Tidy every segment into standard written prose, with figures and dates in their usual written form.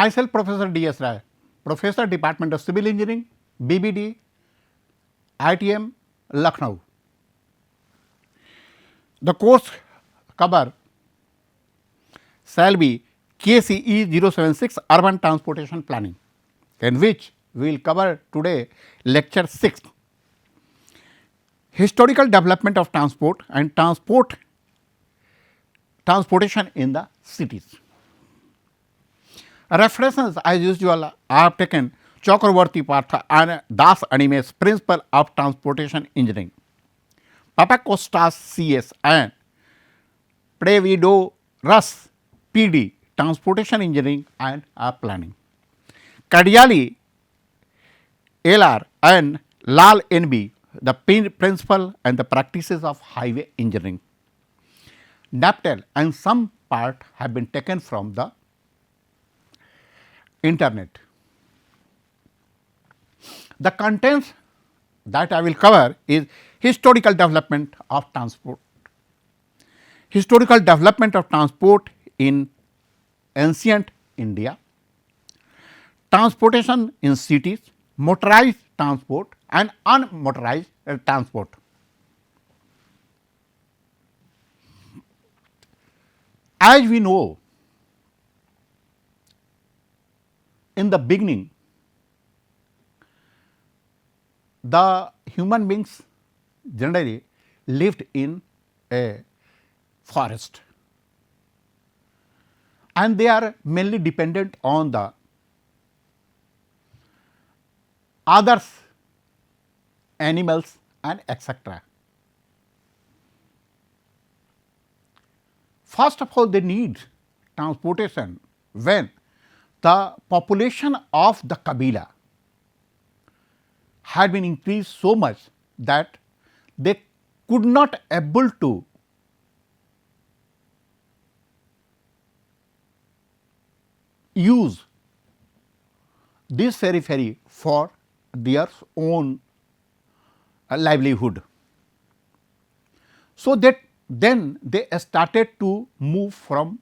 Myself Professor D.S. Rai, Professor Department of Civil Engineering, BBD, ITM, Lucknow. The course cover shall be KCE 076 Urban Transportation Planning, in which we will cover today lecture 6, historical development of transport and transportation in the cities. References as usual, I have taken Chakravarti Partha and Das Anime's Principle of Transportation Engineering, Papakostas CS and Previdorus PD Transportation Engineering and Planning, Kadiali LR and Lal NB the principle and the practices of highway engineering. NAPTEL and some part have been taken from the internet. The contents that I will cover is historical development of transport, historical development of transport in ancient India, transportation in cities, motorized transport and unmotorized transport. As we know, in the beginning, the human beings generally lived in a forest, and they are mainly dependent on the others, animals and etc. First of all, they need transportation when the population of the Kabila had been increased so much that they could not able to use this ferry for their own livelihood. So, that then they started to move from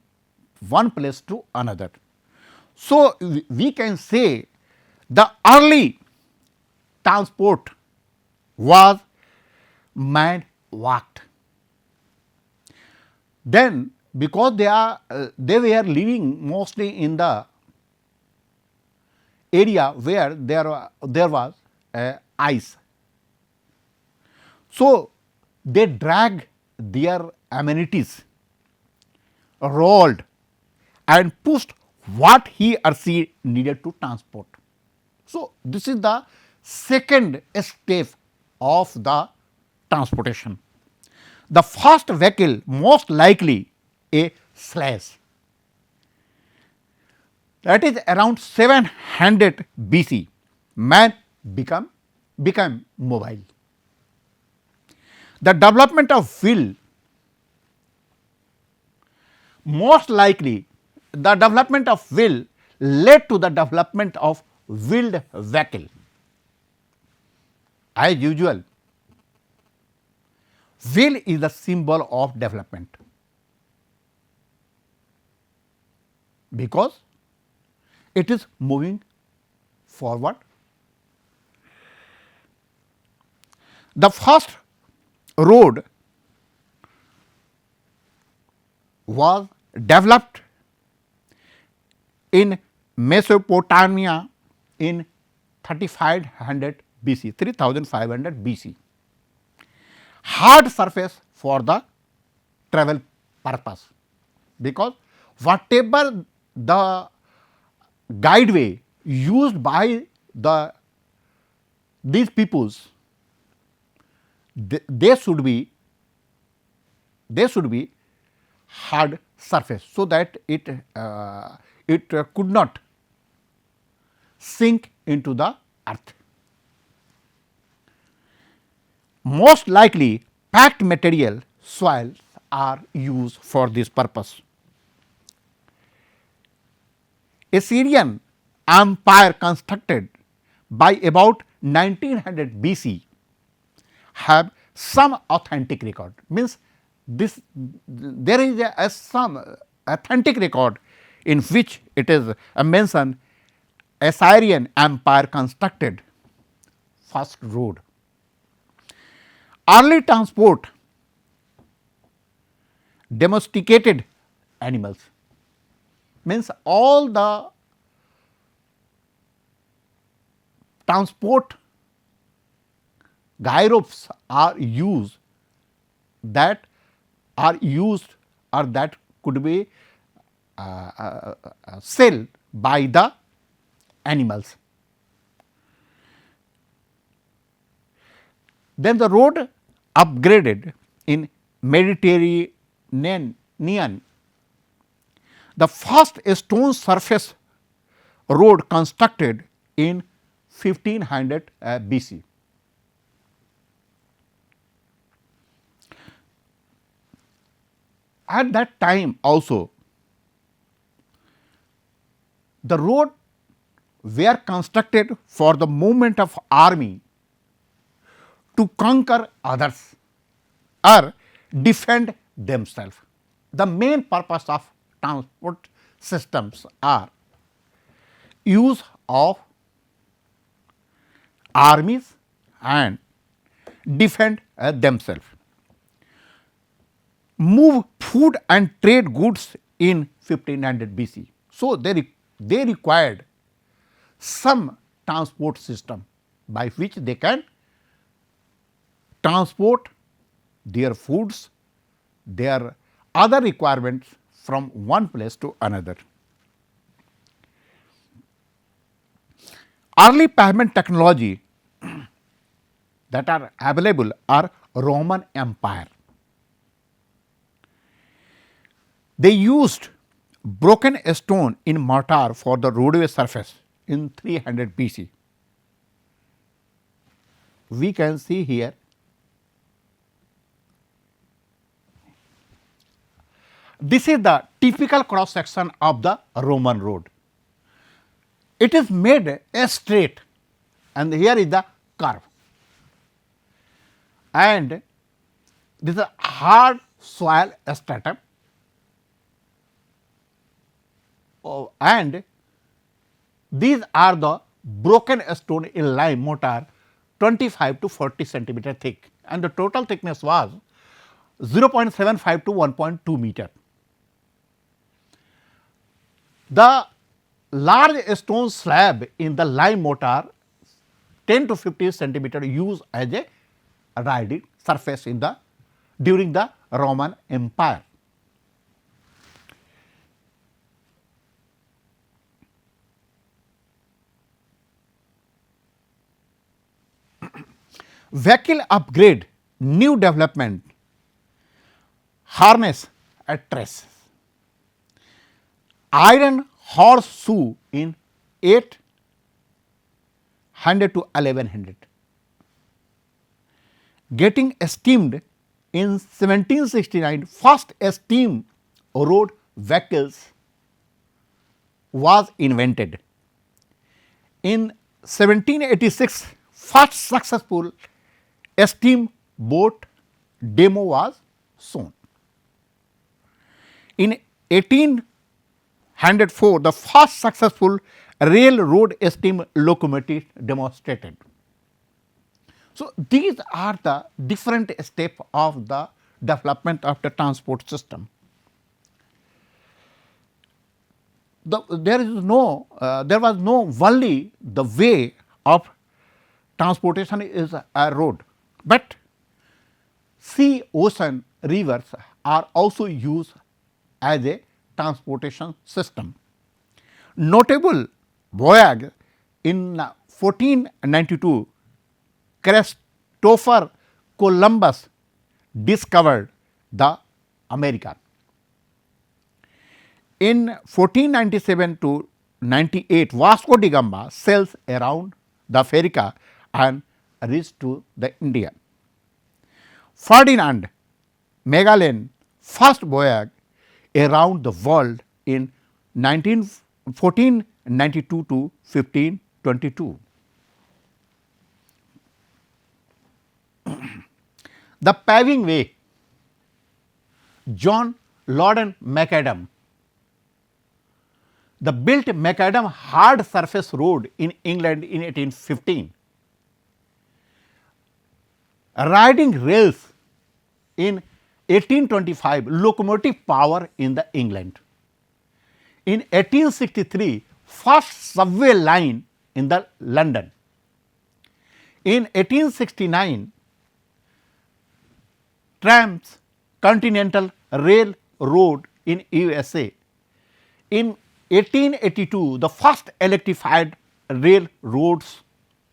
one place to another. So, we can say the early transport was man walked. Then because they were living mostly in the area where there was ice. So, they dragged their amenities, rolled and pushed what he or she needed to transport. So, this is the second step of the transportation. The first vehicle most likely a sledge, that is around 700 BC, man became mobile. The development of wheel, most likely the development of wheel led to the development of wheeled vehicle. As usual, wheel is the symbol of development, because it is moving forward. The first road was developed in Mesopotamia in 3500 BC, 3500 BC. Hard surface for the travel purpose, because whatever the guideway used by these peoples, they should be hard surface, so that it could not sink into the earth. Most likely packed material soils are used for this purpose. Assyrian empire constructed by about 1900 BC have some authentic record, means this there is some authentic record in which it is mentioned Assyrian Empire constructed first road. Early transport domesticated animals, means all the transport gyropes are used that are used or that could be sold by the animals. Then the road upgraded in Mediterranean. The first stone surface road constructed in 1500 BC. At that time also the road were constructed for the movement of army to conquer others or defend themselves. The main purpose of transport systems are use of armies and defend themselves, move food and trade goods in 1500 BC. So, they required some transport system by which they can transport their foods, their other requirements from one place to another. Early pavement technology that are available are Roman Empire. They used broken stone in mortar for the roadway surface in 300 BC. We can see here this is the typical cross section of the Roman road. It is made a straight and here is the curve, and this is a hard soil stratum, and these are the broken stone in lime mortar 25 to 40 centimeter thick, and the total thickness was 0.75 to 1.2 meter. The large stone slab in the lime mortar 10 to 50 centimeter used as a riding surface in the during the Roman Empire. Vehicle upgrade, new development, harness at trace. Iron horseshoe in 800 to 1100. Getting steamed in 1769, first steam road vehicles was invented. In 1786, first successful steam boat demo was shown. In 1804, the first successful railroad steam locomotive demonstrated. So, these are the different steps of the development of the transport system. There was no only the way of transportation is a road, but sea, ocean, rivers are also used as a transportation system. Notable voyage in 1492, Christopher Columbus discovered the America. In 1497 to 98, Vasco da Gama sails around the Africa and reached to the India. Ferdinand Magellan first voyage around the world in 1492 to 1522. The paving way, John Loudon Macadam the built macadam hard surface road in England in 1815, riding rails in 1825, locomotive power in the England. In 1863, first subway line in the London. In 1869, trams Continental Railroad in USA. In 1882, the first electrified railroads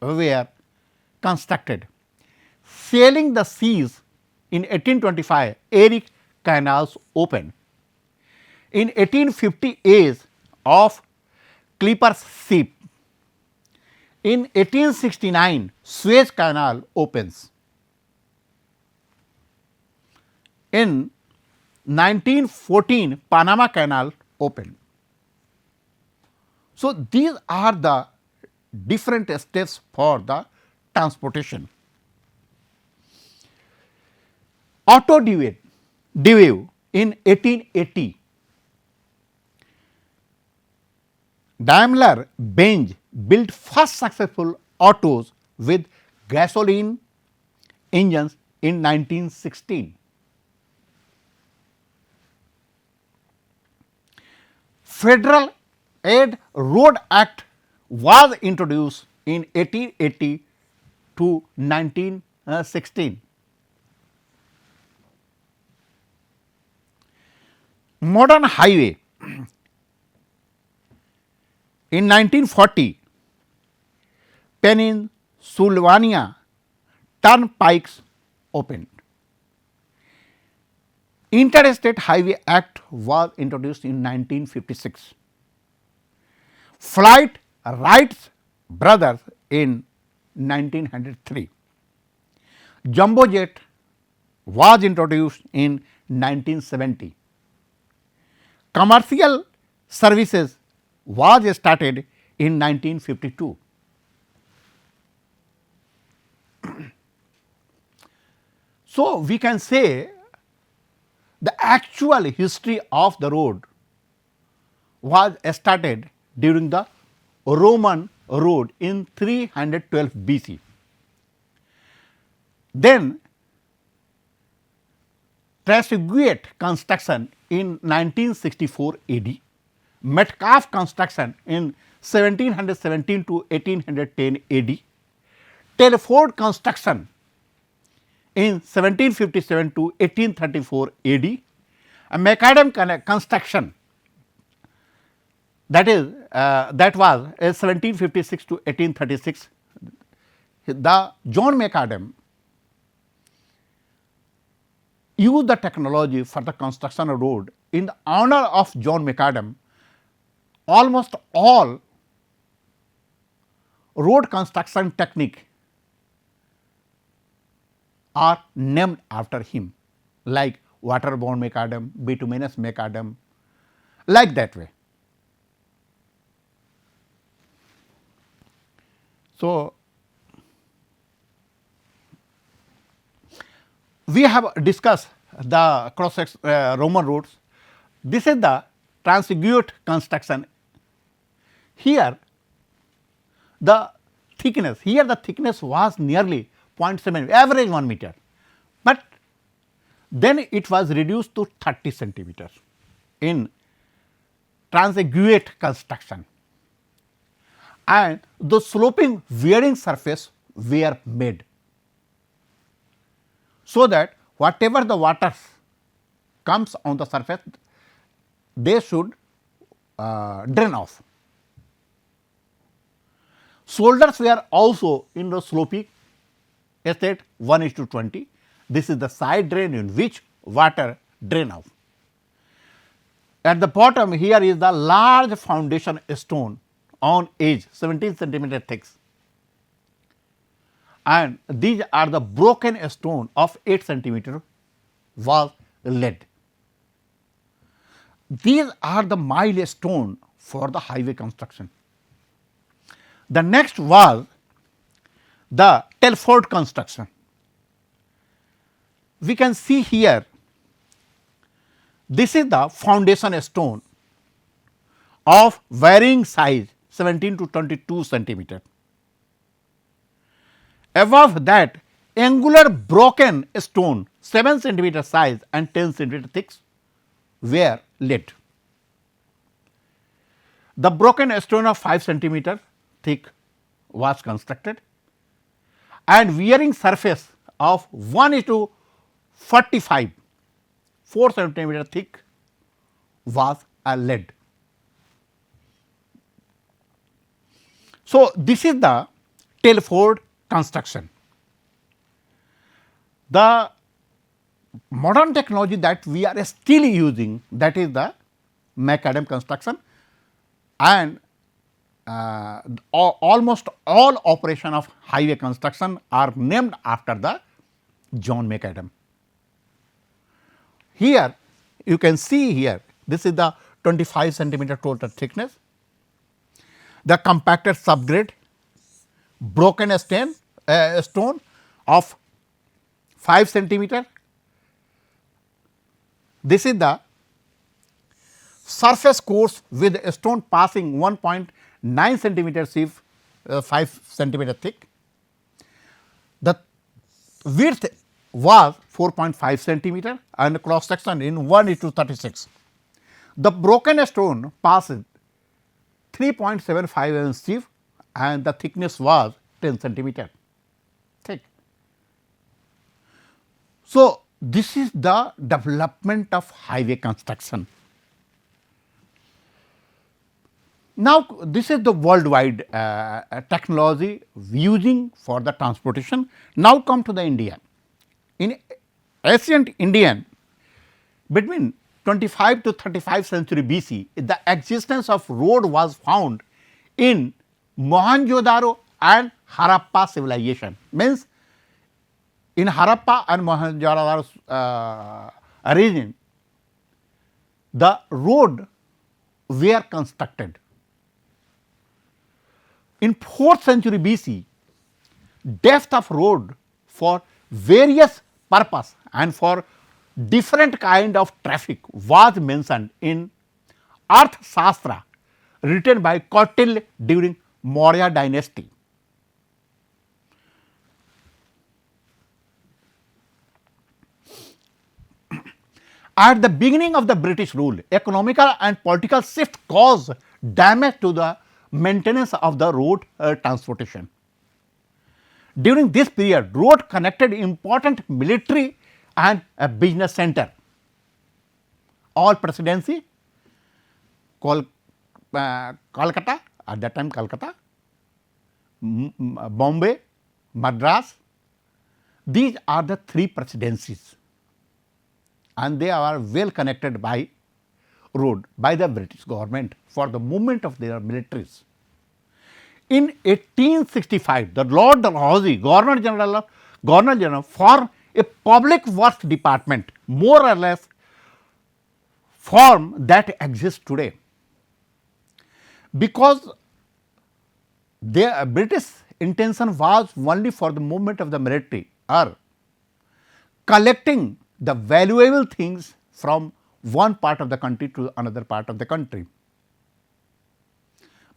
were constructed. Sailing the seas in 1825, Erie canals opened. In 1850, age of clipper ship. In 1869, Suez Canal opens. In 1914, Panama Canal opened. So, these are the different steps for the transportation. Auto debut in 1880. Daimler Benz built first successful autos with gasoline engines in 1916. Federal Aid Road Act was introduced in 1880 to 1916. Modern highway in 1940, Pennsylvania turnpikes opened. Interstate Highway Act was introduced in 1956. Flight Wright brothers in 1903. Jumbo jet was introduced in 1970. Commercial services was started in 1952. So, we can say the actual history of the road was started during the Roman road in 312 BC. Then Treasuguet construction in 1964 AD, Metcalfe construction in 1717 to 1810 AD, Telford construction in 1757 to 1834 AD, a macadam construction that was 1756 to 1836. The John Macadam used the technology for the construction of road. In the honor of John Macadam, almost all road construction technique are named after him, like waterborne macadam, bituminous macadam, like that way. So, we have discussed the cross Roman roads. This is the Treasuguet construction. Here the thickness was nearly 0.7, average 1 meter, but then it was reduced to 30 centimeters in Treasuguet construction, and the sloping wearing surface were made, so that whatever the water comes on the surface, they should drain off. Shoulders were also in the sloping state 1:20. This is the side drain in which water drain off. At the bottom here is the large foundation stone on edge 17 centimeter thick, and these are the broken stone of 8 centimeter was laid. These are the milestone for the highway construction. The next was the Telford construction. We can see here, this is the foundation stone of varying size 17 to 22 centimeter. Above that, angular broken stone 7 centimeter size and 10 centimeter thick were laid. The broken stone of 5 centimeter thick was constructed and wearing surface of 1:45 4 centimeter thick was laid. So, this is the Telford construction. The modern technology that we are still using, that is the macadam construction, and almost all operation of highway construction are named after the John Macadam. Here you can see here, this is the 25 centimeter total thickness, the compacted subgrade broken stone of 5 centimeter. This is the surface course with a stone passing 1.9 centimeter sieve 5 centimeter thick. The width was 4.5 centimeter and cross section in 1:36. The broken stone passed 3.75 mm sieve and the thickness was 10 centimeter thick. So, this is the development of highway construction. Now, this is the worldwide technology using for the transportation. Now, come to the India. In ancient Indian, between 25 to 35 century BC, the existence of road was found in Mohenjo-daro and Harappa civilization. Means in Harappa and Mohenjo-daro region, the road were constructed. In 4th century BC, depth of road for various purpose and for different kind of traffic was mentioned in Arthashastra written by Kautilya during Maurya dynasty. At the beginning of the British rule, economical and political shift caused damage to the maintenance of the road transportation. During this period, road connected important military and a business center. All presidency, Kolkata, at that time Calcutta, Bombay, Madras, these are the 3 presidencies and they are well connected by road by the British government for the movement of their militaries. In 1865, the Lord Dalhousie, Governor General formed a public works department, more or less form that exists today. Because the British intention was only for the movement of the military or collecting the valuable things from one part of the country to another part of the country.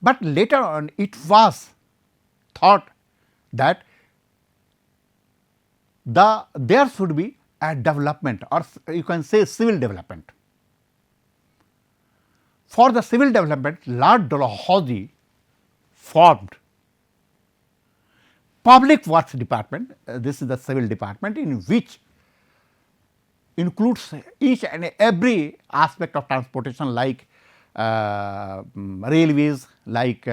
But later on it was thought that there should be a development or you can say civil development. For the civil development, Lord Dalhousie formed Public Works Department. This is the civil department in which includes each and every aspect of transportation like railways, like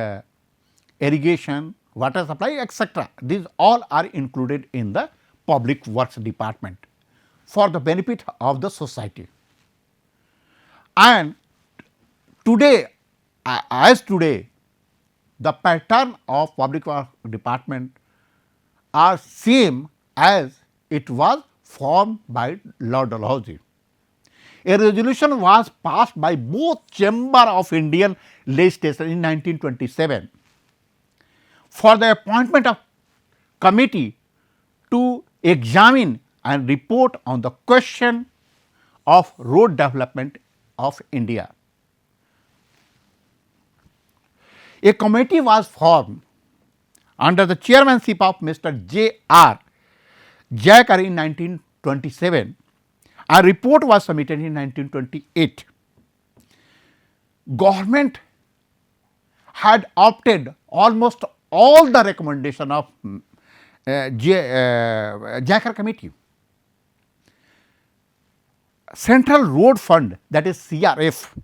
irrigation, water supply, etc. These all are included in the Public Works Department for the benefit of the society. And today, as today, the pattern of Public Works Department are same as it was formed by Lord Dalhousie. A resolution was passed by both chamber of Indian legislature in 1927 for the appointment of committee to examine and report on the question of road development of India. A committee was formed under the chairmanship of Mr. J. R. Jacker in 1927. A report was submitted in 1928. Government had opted almost all the recommendation of Jacker committee. Central Road Fund, that is CRF,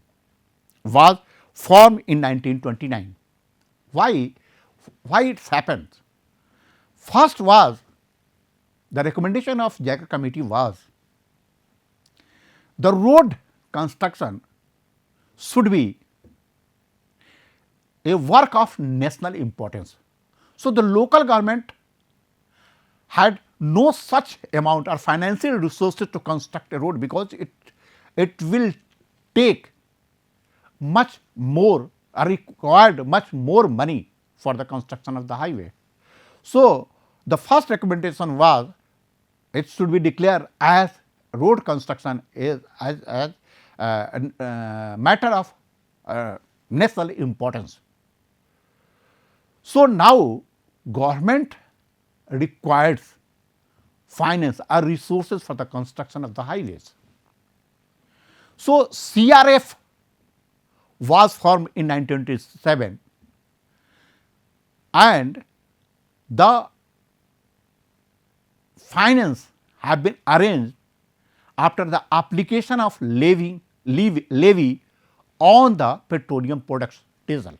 was formed in 1929. Why it happened? First was the recommendation of Jacker committee was the road construction should be a work of national importance. So, the local government had no such amount or financial resources to construct a road, because it will take much more or required much more money for the construction of the highway. So, the first recommendation was it should be declared as road construction is as a matter of national importance. So, now government requires finance or resources for the construction of the highways. So, CRF was formed in 1927 and the finance have been arranged after the application of levy on the petroleum products diesel.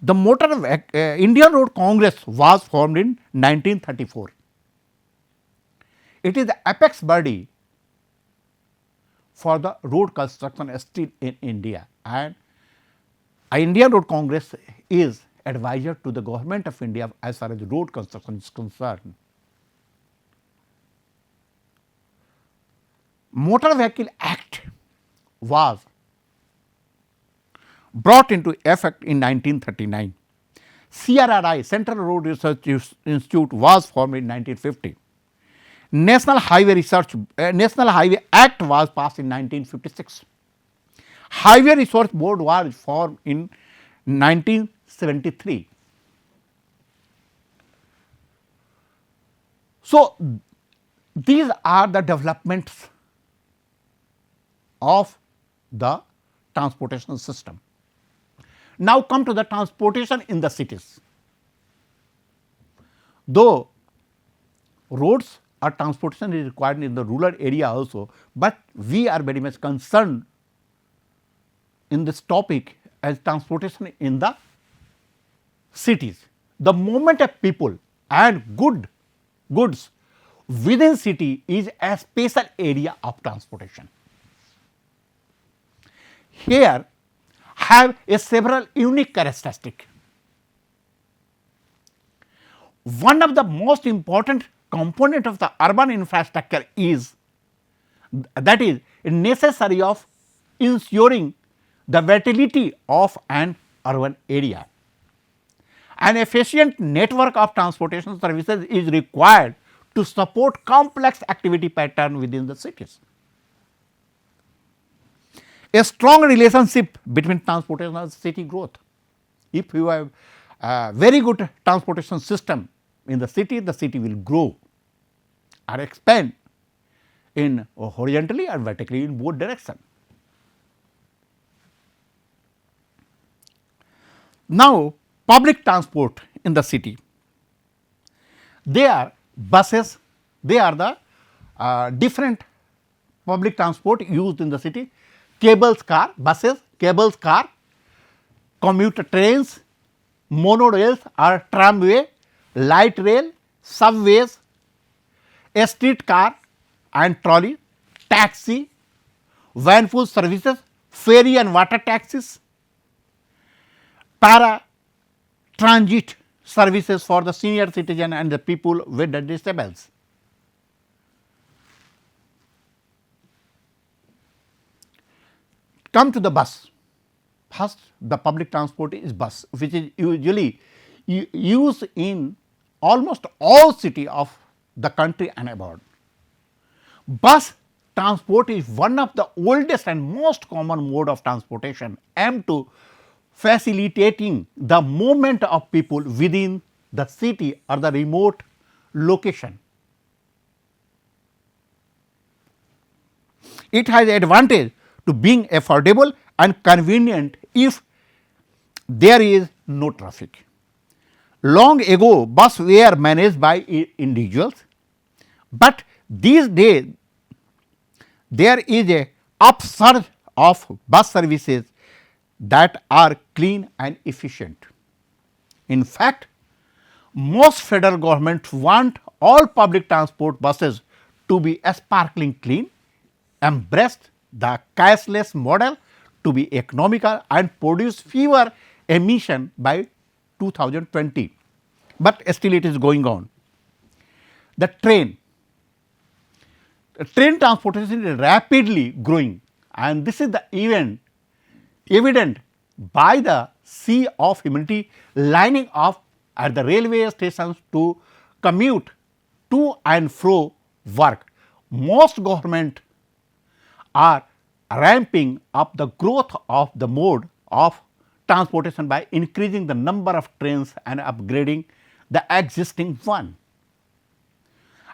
The Indian Road Congress was formed in 1934. It is the apex body for the road construction still in India, and Indian Road Congress is advisor to the government of India as far as road construction is concerned. Motor Vehicle Act was brought into effect in 1939. CRRI, Central Road Research Institute, was formed in 1950. National Highway Act was passed in 1956. Highway Resource Board was formed in 1973. So, these are the developments of the transportation system. Now, come to the transportation in the cities. Though roads or transportation is required in the rural area also, but we are very much concerned in this topic as transportation in the cities. The movement of people and goods within city is a special area of transportation. Here have a several unique characteristics. One of the most important component of the urban infrastructure is necessary of ensuring the vitality of an urban area. An efficient network of transportation services is required to support complex activity pattern within the cities. A strong relationship between transportation and city growth. If you have a very good transportation system in the city will grow or expand in horizontally or vertically in both directions. Now, public transport in the city, they are buses, they are the different public transport used in the city, cables car, buses, cables car, commuter trains, monorails or tramway, light rail, subways, a street car and trolley, taxi, van food services, ferry and water taxis, para transit services for the senior citizen and the people with the disabilities. Come to the bus. First, the public transport is bus, which is usually used in almost all cities of the country and abroad. Bus transport is one of the oldest and most common mode of transportation, aimed to facilitating the movement of people within the city or the remote location. It has advantage to being affordable and convenient if there is no traffic. Long ago, buses were managed by individuals, but these days there is a upsurge of bus services that are clean and efficient. In fact, most federal governments want all public transport buses to be sparkling clean, embrace the cashless model to be economical and produce fewer emission by 2020, but still it is going on. The train transportation is rapidly growing, and this is the evident by the sea of humanity lining up at the railway stations to commute to and fro work. Most government are ramping up the growth of the mode of transportation by increasing the number of trains and upgrading the existing one.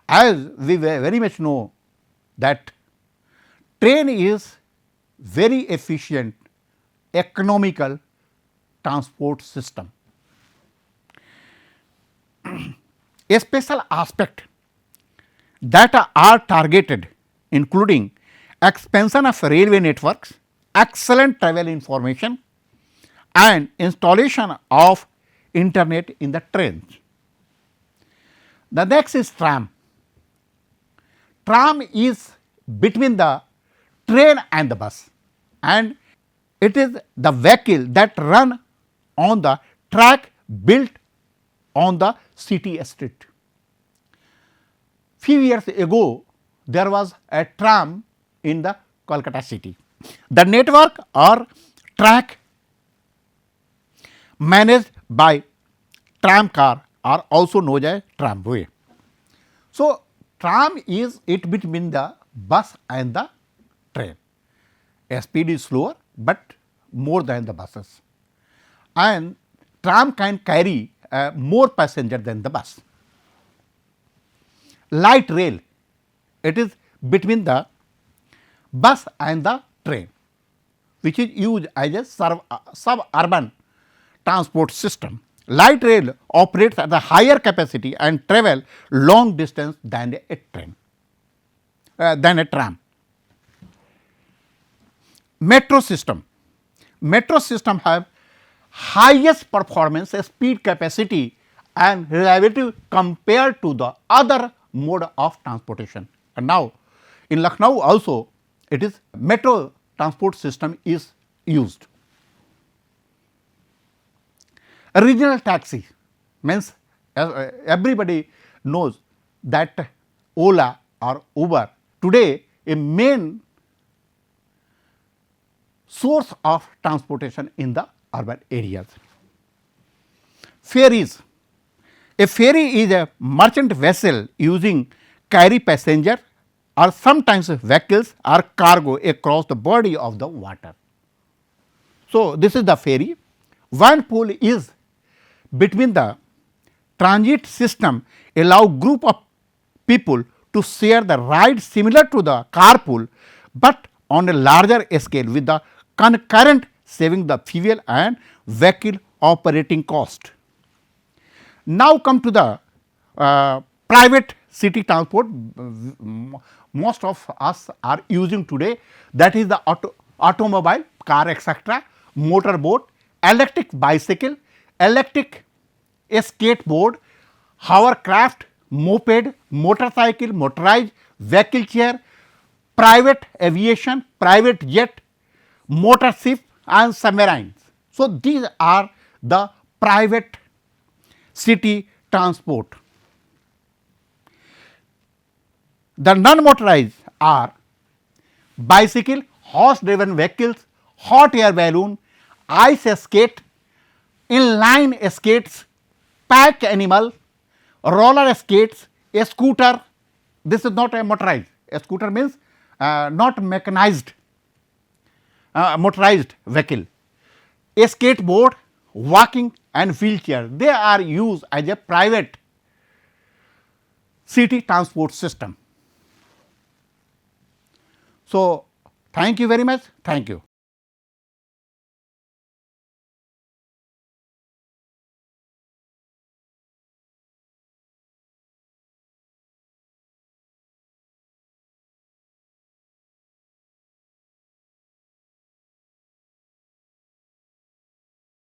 As we very much know that train is very efficient, economical transport system. A special aspect that are targeted including expansion of railway networks, excellent travel information and installation of internet in the trains. The next is tram. Tram is between the train and the bus, and it is the vehicle that run on the track built on the city street. Few years ago, there was a tram in the Kolkata city. The network or track managed by tram car are also known as tramway. So, tram is it between the bus and the train. Speed is slower, but more than the buses, and tram can carry more passenger than the bus. Light rail, it is between the bus and the train, which is used as a suburban transport system. Light rail operates at a higher capacity and travel long distance than a train, than a tram. Metro system have highest performance, speed, capacity and reliability compared to the other mode of transportation. And now, in Lucknow also it is metro transport system is used. A regional taxi means everybody knows that Ola or Uber today a main source of transportation in the urban areas. Ferries. A ferry is a merchant vessel using carry passenger or sometimes vehicles or cargo across the body of the water. So, this is the ferry. One pool is between the transit system allow group of people to share the ride similar to the carpool, but on a larger scale with the concurrent saving the fuel and vehicle operating cost. Now, come to the private city transport most of us are using today, that is the automobile, car etc., motorboat, electric bicycle, electric skateboard, hovercraft, moped, motorcycle, motorized vehicle chair, private aviation, private jet, motor ship and submarines. So, these are the private city transport. The non-motorized are bicycle, horse driven vehicles, hot air balloon, ice skate, inline skates, pack animal, roller skates, a scooter. This is not a motorized. A scooter means not mechanized motorized vehicle. A skateboard, walking and wheelchair, they are used as a private city transport system. So, thank you very much. Thank you.